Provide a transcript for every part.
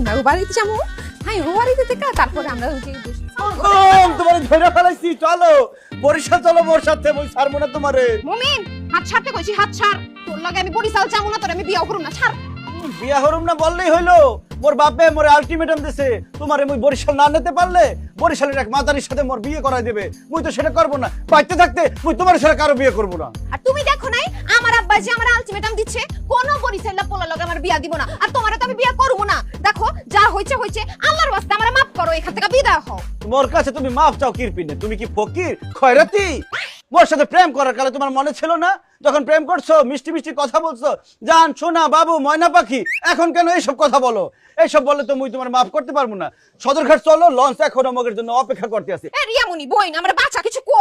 না ও বাড়িতে যাবো, হ্যাঁ ও বাড়িতে থেকে তারপরে আমরা তোমার ধরে ফেলাইছি, চলো বরিশাল চলো মোর সাথে, মই ছাড়বো না তোমারে। মুমিন হাত ছাড়তে কইছি, হাত ছাড়। তোর লাগে আমি বরিশাল যাবো না, তোর আমি বিয়ে করব না, ছাড়। বিয়া হরুম না বললেই হইলো, মোর বাপে মোর আলটিমেটাম দিছে, তোমারে মই বরিশাল না নিতে পারলে বরিশালের এক মাতারির সাথে মোর বিয়ে করাই দেবে। মুই তো সেটা করবো না, বাড়িতে থাকতে মুই তোমার সাথে কারো বিয়ে করবো না। আর তুমি দেখো নাই আমার আব্বা যে আমার আলটিমেটাম দিচ্ছে, কোন বরিশালের পোলা লগে আমার বিয়া দিব না, আর তোমারে তো আমি বিয়ে করব না। দেখো যা হইছে হইছে, আল্লাহর ওয়াস্তে আমারে maaf করো, এখান থেকে বিদায় হও। মোর কাছে তুমি মাফ চাও কিরপিনে, তুমি কি ফকির খয়রাতি? মোর সাথে প্রেম করার কালে তোমার মনে ছিল না? যখন প্রেম করছো মিষ্টি মিষ্টি কথা বলছো, জান সোনা বাবু ময়না পাখি, এখন কেন এইসব কথা বলো? এইসব বললে তো মুই তোমার মাফ করতে পারবো না। সদরঘাট চলো, লঞ্চ এখন আমাদের জন্য অপেক্ষা করতে আছে। এ রিয়ামণি বইন আমার বাচ্চা কিছু কো।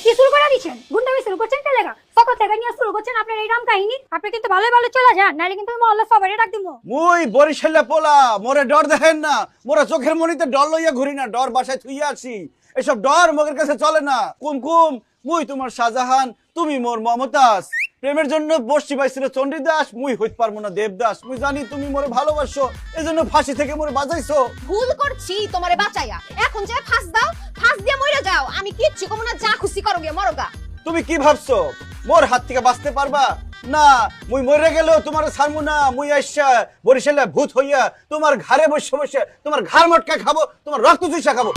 কি শুরু করে দিচ্ছেন? গুন্ডামি শুরু করছেন কে লাগা? সকাল থেকে নিয়ে শুরু করছেন আপনার এই রাম কাহিনী। আপনি কিন্তু ভালো ভালো চলে যান, নাহলে কিন্তু আমি আল্লাহ সবারই ডাক দিব। মুই বরিশালে পোলা, মোরে ডর দেখেন না, মোরা চোখের মনিতে ডর লইয়া ঘুরি না, ডর বাসায় থুইয়া আসি। এসব ডর মগের কাছে চলে না। কুমকুম, মুই তোমার শাহজাহান, তুমি মোর মমতাজ। প্রেমের জন্য বর্ষি পাইছিল চণ্ডীদাস, মুই হইতে পারবো না দেবদাস। মুই জানি তুমি মোরে ভালোবাসো, এজন্য ফাঁসি থেকে মোরে বাঁচাইছো। ভুল করছি তোমারে বাঁচাইয়া, এখন যে ফাঁস দাও, ফাঁস দিয়ে মরে যাও, আমি কিচ্ছু কম না, যা খুশি করো গিয়ে মরগা। তুমি কি ভাবছো মোর হাত থেকে বাঁচতে পারবা? না, মুই মরে গেলেও তোমার ছাড়বো না। মুই আইসা বরিশালে ভূত হইয়া তোমার ঘাড়ে বসে বসে তোমার ঘাড় মটকা খাবো, তোমার রক্ত চুষা খাবো।